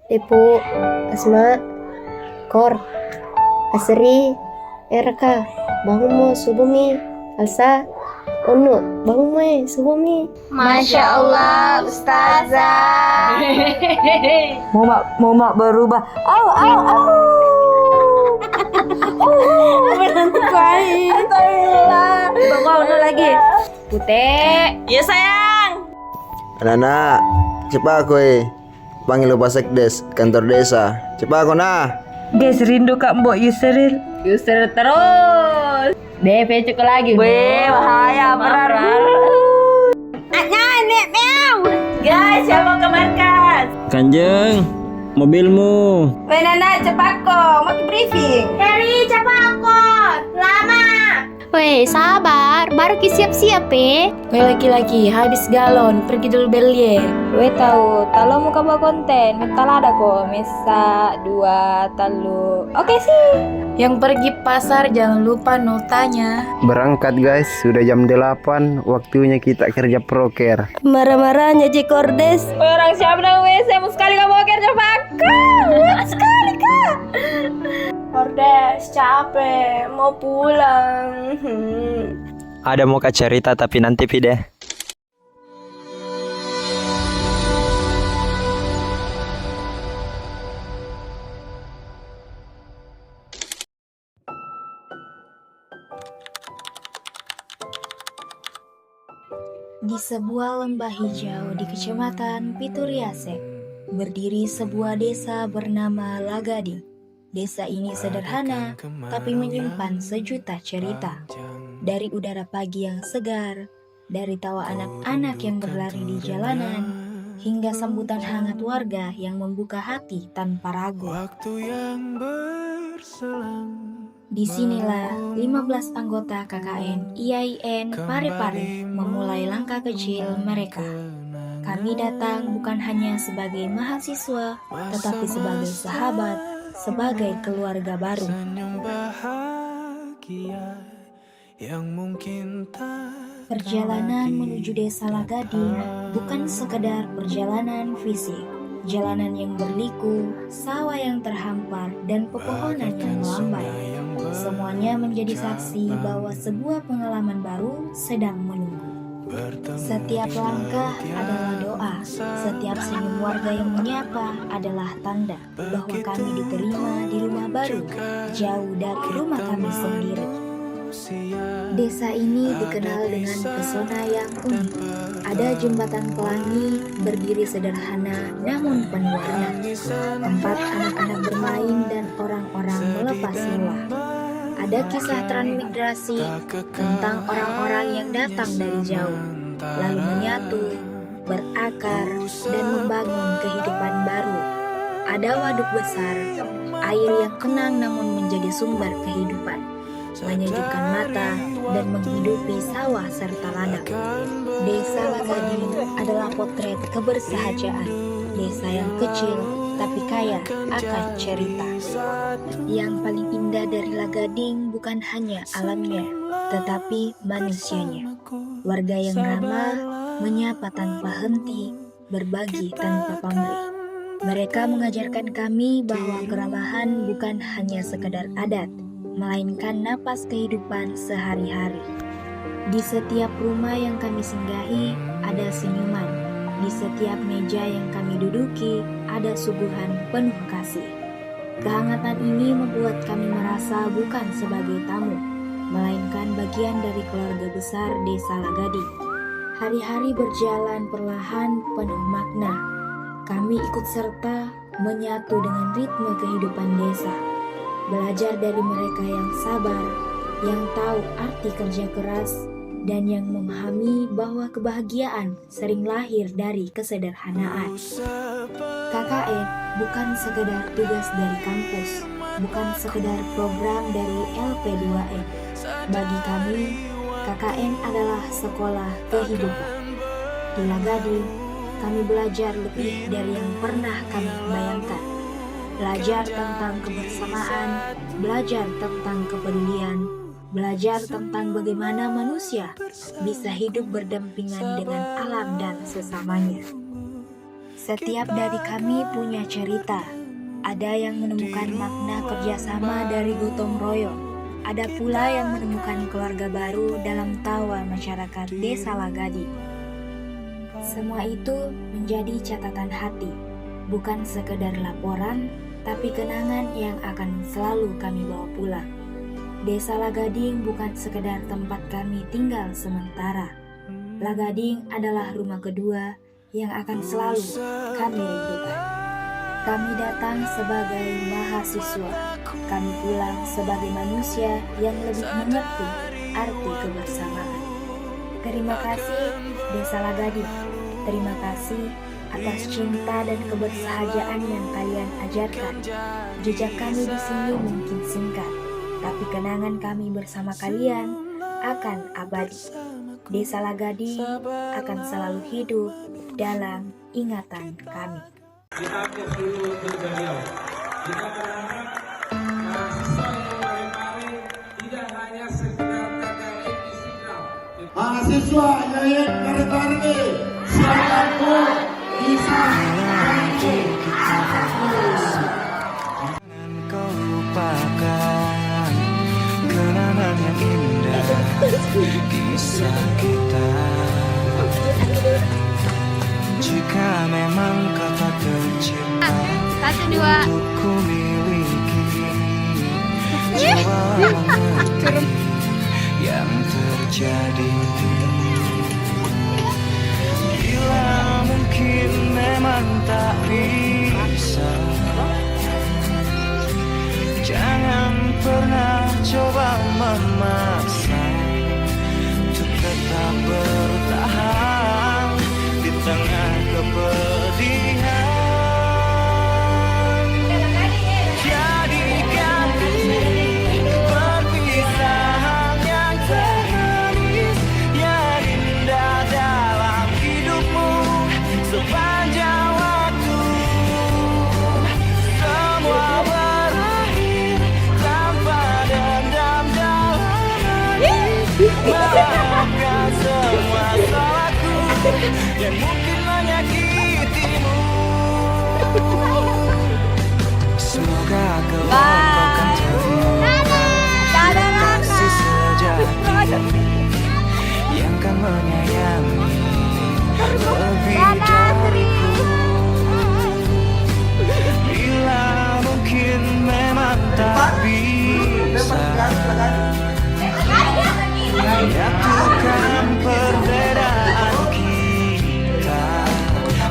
Depu, Asma, Kor, Asri, Erka, bangun mo, subumi, Alsa, Unu, bangun mo subumi. Masya Allah, Ustazah. Mau berubah. Au, au, au. Berhenti baik. Alhamdulillah. Bawa Unu lagi. Pute. Iya sayang. Anak-anak, cepat aku panggil Lupa Sekdes kantor desa. Cepat aku nah. Guys, rindu Kak Mbok Yusril. Yusril terus. DP cukup lagi. Weh, bahaya benar. Guys, saya mau ke markas. Kanjeng, mobilmu. Weh Nana, cepat kok. Mau ke briefing. Heri, cepat aku. Lama. Weh, sabar, baru siap-siap Weh laki-laki, habis galon, pergi dulu beli. Weh tahu, talo mau kabar konten, mental ada kok, mesa, 2, talu. Oke sih. Yang pergi pasar jangan lupa notanya. Berangkat guys, sudah jam 8, waktunya kita kerja proker. Marah-marahnya Jekordes. Orang siapa nang WC, mau sekali kamu kerja pakai. Sekali kak. Kordes, capek, mau pulang. Ada mau kak cerita tapi nanti pide. Di sebuah lembah hijau di kecamatan Pituriase, berdiri sebuah desa bernama Lagading. Desa ini sederhana, tapi menyimpan sejuta cerita. Dari udara pagi yang segar, dari tawa anak-anak yang berlari di jalanan, hingga sambutan hangat warga yang membuka hati tanpa ragu. Disinilah 15 anggota KKN IAIN Parepare memulai langkah kecil mereka. Kami datang bukan hanya sebagai mahasiswa, tetapi sebagai sahabat, sebagai keluarga baru. Perjalanan menuju desa Lagading bukan sekedar perjalanan fisik. Jalanan yang berliku, sawah yang terhampar, dan pepohonan yang melambai. Semuanya menjadi saksi bahwa sebuah pengalaman baru sedang menunggu. Setiap langkah adalah doa, setiap senyum warga yang menyapa adalah tanda bahwa kami diterima di rumah baru, jauh dari rumah kami sendiri. Desa ini dikenal dengan pesona yang unik. Ada jembatan pelangi berdiri sederhana namun penuh warna, tempat anak-anak bermain dan orang-orang melepas lelah. Ada kisah transmigrasi tentang orang-orang yang datang dari jauh, lalu menyatu, berakar, dan membangun kehidupan baru. Ada waduk besar, air yang tenang namun menjadi sumber kehidupan, menyejukkan mata dan menghidupi sawah serta ladang. Desa Lagading adalah potret kebersahajaan, desa yang kecil tapi kaya akan cerita. Yang paling indah dari Lagading bukan hanya alamnya, tetapi manusianya. Warga yang ramah, menyapa tanpa henti, berbagi tanpa pamrih. Mereka mengajarkan kami bahwa keramahan bukan hanya sekedar adat, melainkan napas kehidupan sehari-hari. Di setiap rumah yang kami singgahi, ada senyuman. Di setiap meja yang kami duduki, ada suguhan penuh kasih. Kehangatan ini membuat kami merasa bukan sebagai tamu, melainkan bagian dari keluarga besar desa Lagading. Hari-hari berjalan perlahan penuh makna. Kami ikut serta menyatu dengan ritme kehidupan desa. Belajar dari mereka yang sabar, yang tahu arti kerja keras, dan yang memahami bahwa kebahagiaan sering lahir dari kesederhanaan. KKN bukan sekedar tugas dari kampus, bukan sekedar program dari LP2M. Bagi kami, KKN adalah sekolah kehidupan. Di Lagading, kami belajar lebih dari yang pernah kami bayangkan. Belajar tentang kebersamaan, belajar tentang kepedulian, belajar tentang bagaimana manusia bisa hidup berdampingan dengan alam dan sesamanya. Setiap dari kami punya cerita. Ada yang menemukan makna kerjasama dari gotong royong. Ada pula yang menemukan keluarga baru dalam tawa masyarakat Desa Lagadi. Semua itu menjadi catatan hati, bukan sekedar laporan, tapi kenangan yang akan selalu kami bawa pulang. Desa Lagading bukan sekedar tempat kami tinggal sementara. Lagading adalah rumah kedua yang akan selalu kami rindukan. Kami datang sebagai mahasiswa, kami pulang sebagai manusia yang lebih mengerti arti kebersamaan. Terima kasih Desa Lagading, terima kasih atas cinta dan kebersahajaan yang kalian ajarkan. Jejak kami di sini mungkin singkat, tapi kenangan kami bersama kalian akan abadi. Desa Lagading akan selalu hidup dalam ingatan kami. Mahasiswa Yayan Kartani, siapapun bisa maju. Kau lupakan kenangan yang indah, kisah kita. Jika memang kau tak tercipta untuk ku miliki, coba mengerti yang terjadi. Bila mungkin memang tak bisa, jangan pernah coba memaksa untuk tetap bertahan di tengah kepedihan. Jadikan ini perpisahan yang termanis, yang indah dalam hidupmu sepanjang waktu. Semua berakhir tanpa dendam dalam hati. Maafkan semua salahku yang mungkin menyakitimu. Semoga kelak kau kan terima kasih sejati yang kan menyayangi lebih dariku. Bila mungkin memang tak bisa, menyatukan perbedaan kita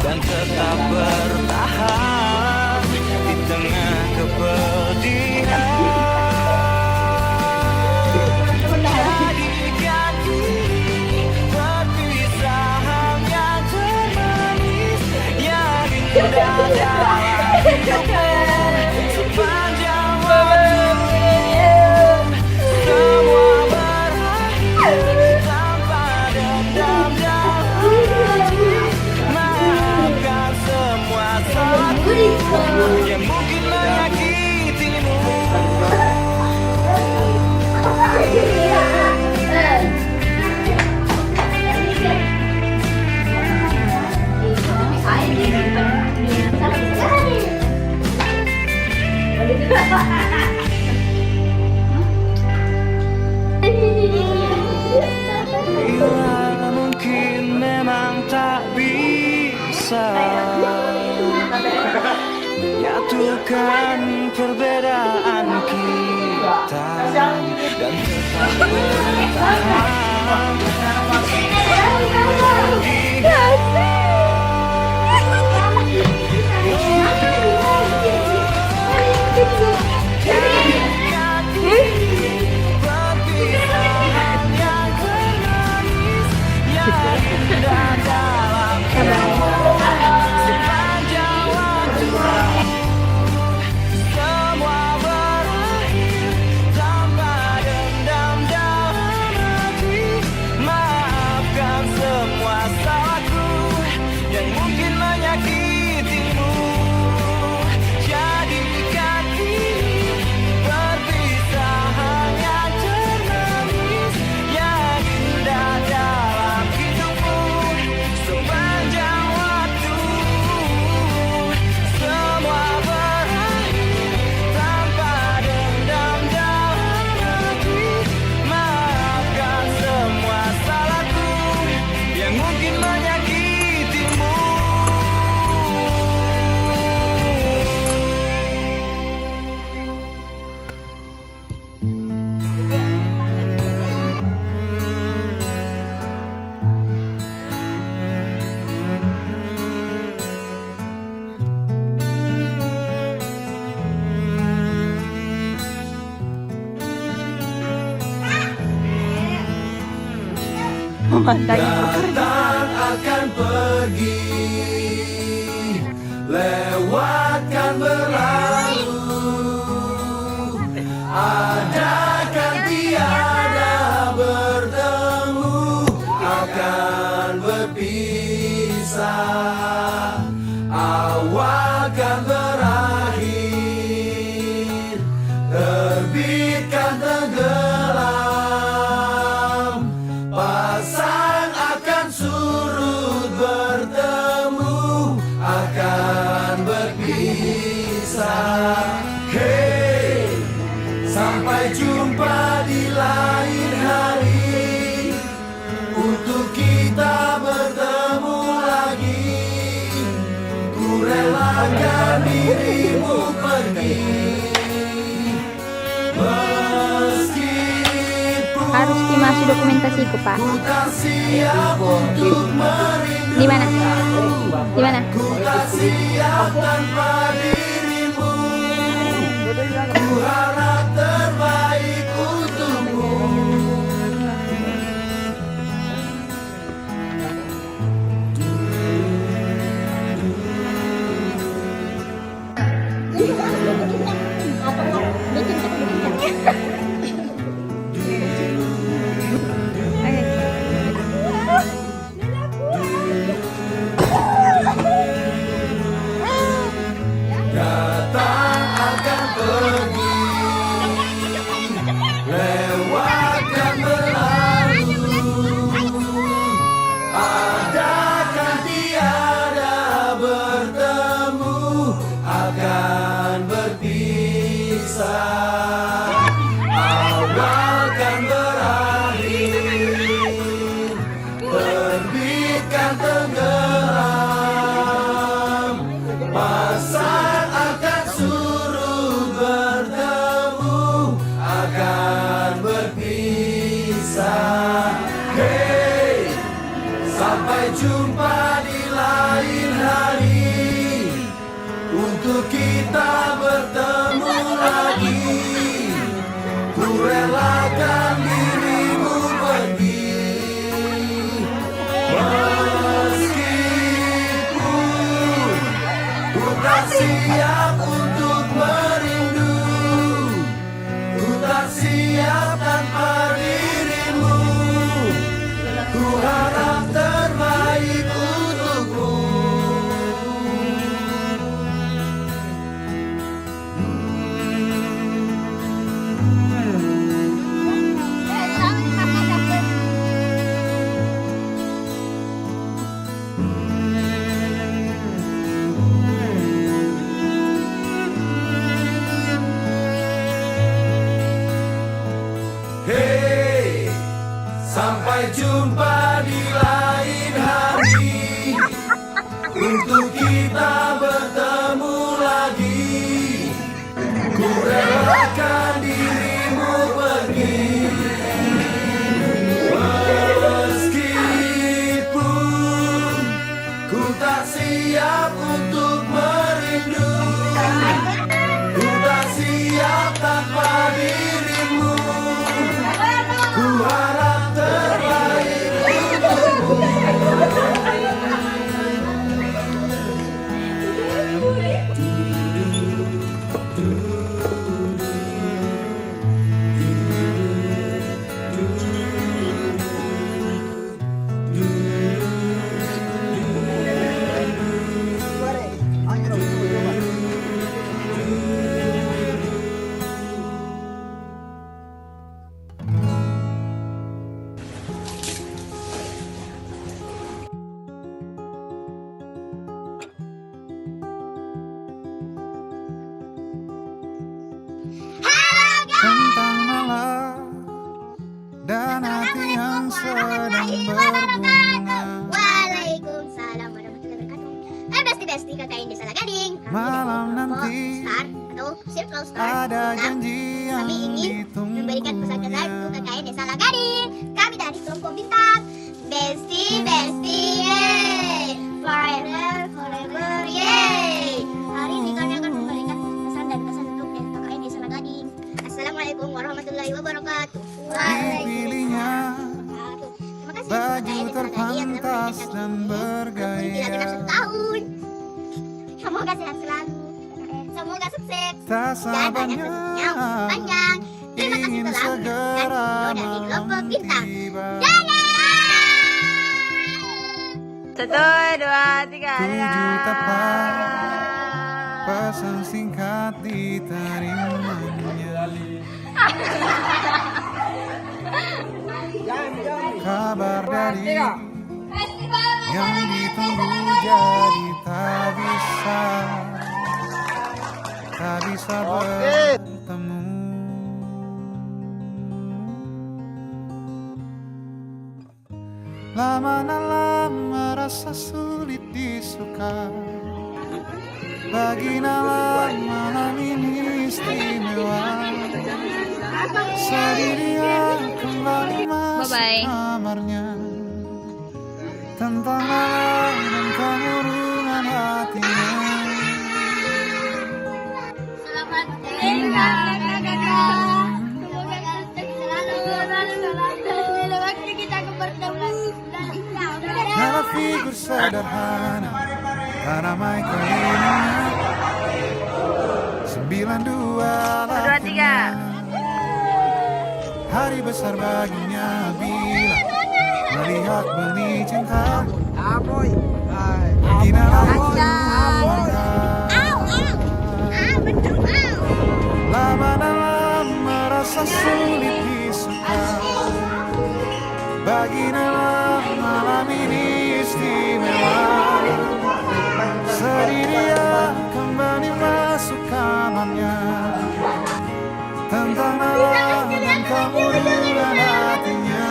dan tetap bertahan di tengah kepedihan. Jadikan ini perpisahan yang termanis, yang indah dalam hidupmu sepanjang waktu. Semua berakhir tanpa dendam dalam hati. Maafkan semua salahku yang mungkin menyakitimu. Bila mungkin memang tak bisa menyatukan perbedaan kita dan tetap bertahan. Jadikan ini perpisahan yang termanis, yang indah dalam hidupmu sepanjang waktu. Semua berakhir tanpa dendam dalam hati. Maafkan semua salah. memandangi Datang akan pergi, lewatkan berlalu, adakan tiada bertemu, akan berpisah, awal kan berakhir, terbitkan tenggelam, pasang akan surut, bertemu akan berpisah. Hey, sampai jumpa di lain hari, untuk kita bertemu lagi. Ku relakan dirimu pergi, meskipun Harus dimasuki dokumentasiku, Pak. ku tak siap untuk merindu, Di mana? Di mana? ku tak siap tanpa dirimu. Ku harap terbaik untukmu. Datang akan pergi, lewatkan berlalu, adakan tiada bertemu, akan berpisah, awal kan berakhir, terbitkan tenggelam, pasang akan surut, bertemu akan berpisah. Hey, sampai jumpa di lain hari, untuk kita bertemu lagi. Ku relakan dirimu pergi, meskipun ku tak siap untuk merindu, ku tak siap tanpa dirimu. Ku harap terbaik untukmu. Hey, sampai jumpa di lain hari, untuk kita bertemu lagi. Ku relakan dirimu pergi, meskipun ku tak siap untuk merindu, ku tak siap tanpa dirimu. Ku harap terbaik untukmu. Tentang malam dan hati yang sedang berbunga. Waalaikumsalam warahmatullahi wabarakatuh. Besti KKN Desa Lagading. Malam nanti Star atau Circle Star. ada janji yang Kami ingin ditunggu. memberikan pesan kesan untuk KKN Desa Lagading. Kami dari kelompok bintang Besti, yeay. Forever, yeay. Hari ini kami akan memberikan pesan dan kesan untuk KKN Desa Lagading. Assalamualaikum warahmatullahi wabarakatuh. Dipilihnya Terima kasih. baju semoga sukses Tak dan banyak sabarnya rezekinya umur panjang. Terima kasih ingin telah menyaksikan segera video dari Kelompok Bintang. tiba. Satu, dua, tiga. Tujuh tapak pesan singkat diterimanya. Kabar dari yang ditunggu jadi tak bisa bertemu. Lama-lama rasa sulit disuka. Bagi malam ini istimewa. Sedih dia kembali masuk kamarnya. Tentang malam dan kemurungan hatinya. Selamat tinggal kakak. Semoga selalu waktu kita bertemu. Nama figur sederhana ramai keinginan. 92 lahirnya. Hari besar baginya bila melihat benih cinta. Begina lama-lama merasa sulit disuka. Bagi malam ini istimewa. Sedih dia kembali masuk kamarnya. Tentang malam dan kemurungan hatinya.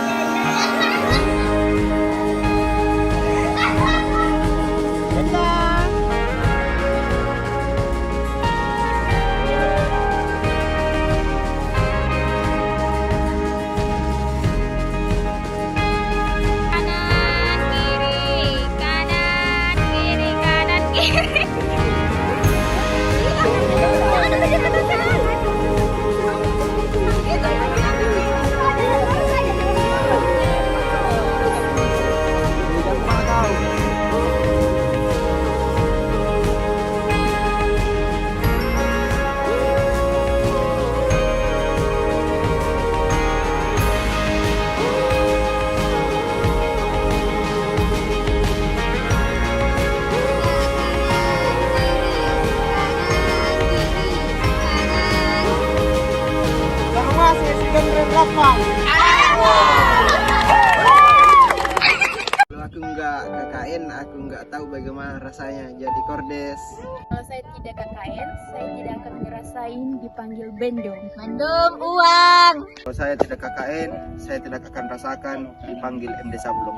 Kalau aku nggak KKN, aku nggak tahu bagaimana rasanya jadi kordes. Kalau saya tidak KKN, saya tidak akan ngerasain dipanggil bendong. Mendong uang. Kalau saya tidak KKN, saya tidak akan rasakan dipanggil MD Sablon.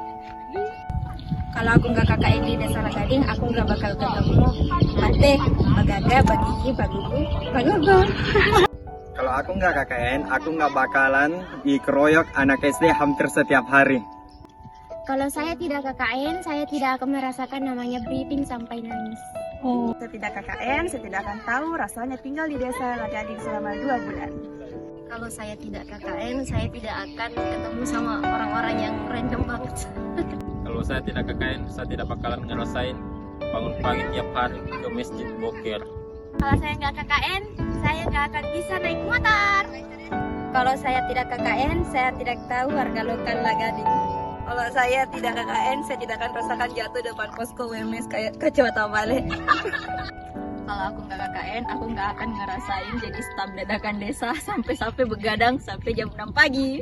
Kalau aku nggak KKN di Desa Lagading, aku nggak bakal ketemu Ate, Bagaga, Bagigi, Bagugu, Bagugu. Kalau aku nggak KKN, aku nggak bakalan dikeroyok anak SD hampir setiap hari. Kalau saya tidak KKN, saya tidak akan merasakan namanya briefing sampai nangis. Saya tidak KKN, saya tidak akan tahu rasanya tinggal di Desa Lagading selama 2 bulan. Kalau saya tidak KKN, saya tidak akan ketemu sama orang-orang yang random banget. Kalau saya tidak KKN, saya tidak bakalan ngerasain bangun pagi tiap hari ke masjid boker. Kalau saya nggak KKN, saya nggak akan bisa naik motor. Kalau saya tidak KKN, saya tidak tahu harga lokal Lagading. Kalau saya tidak KKN, saya tidak akan rasakan jatuh depan posko WMS kayak kecewa Tambale. Kalau aku nggak KKN, aku nggak akan ngerasain jadi staf dadakan desa sampai begadang sampai jam 6 pagi.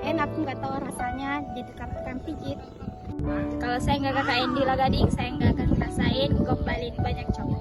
Aku nggak tahu rasanya jadi tukang pijit. Kalau saya nggak KKN di Lagading, saya nggak akan ngerasain gombalin banyak cowok.